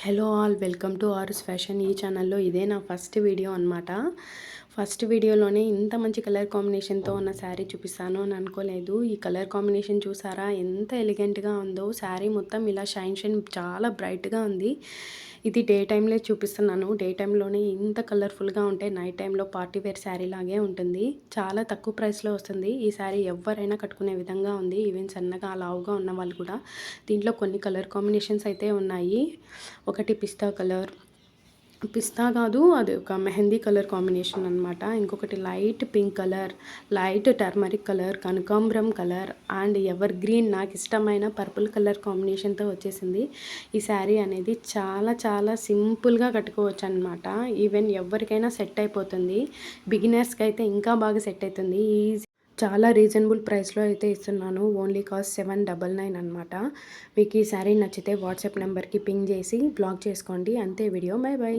Hello all, welcome to Ars fashion. ఈ ఛానల్లో ఇదే నా ఫస్ట్ వీడియో అనమాట. ఫస్ట్ వీడియోలోనే ఇంత మంచి కలర్ కాంబినేషన్తో ఉన్న శారీ చూపిస్తాను అని అనుకోలేదు. ఈ కలర్ కాంబినేషన్ చూసారా ఎంత ఎలిగెంట్గా ఉందో. శారీ మొత్తం ఇలా షైన్ చాలా బ్రైట్గా ఉంది. ఇది డే టైంలో చూపిస్తున్నాను. డే టైంలోనే ఇంత కలర్ఫుల్గా ఉంటే నైట్ టైంలో పార్టీ వేర్ శారీ లాగే ఉంటుంది. చాలా తక్కువ ప్రైస్లో వస్తుంది. ఈ శారీ ఎవరైనా కట్టుకునే విధంగా ఉంది. ఈవెన్ సన్నగా లావుగా ఉన్న వాళ్ళు కూడా. దీంట్లో కొన్ని కలర్ కాంబినేషన్స్ అయితే ఉన్నాయి. ఒకటి పిస్తా కాదు, అది ఒక మెహందీ కలర్ కాంబినేషన్ అనమాట. ఇంకొకటి light pink colour, light turmeric colour, కనకాంబరం కలర్ అండ్ ఎవర్ గ్రీన్ నాకు ఇష్టమైన పర్పుల్ కలర్ కాంబినేషన్తో వచ్చేసింది. ఈ శారీ అనేది చాలా చాలా సింపుల్గా కట్టుకోవచ్చు అనమాట. ఈవెన్ ఎవరికైనా సెట్ అయిపోతుంది. బిగినర్స్కి అయితే ఇంకా బాగా సెట్ అవుతుంది. చాలా రీజనబుల్ ప్రైస్లో అయితే ఇస్తున్నాను. ఓన్లీ కాస్ట్ 799 అనమాట. మీకు ఈ శారీ నచ్చితే వాట్సాప్ నెంబర్కి పింగ్ చేసి బ్లాక్ చేసుకోండి. అంతే వీడియో. By by.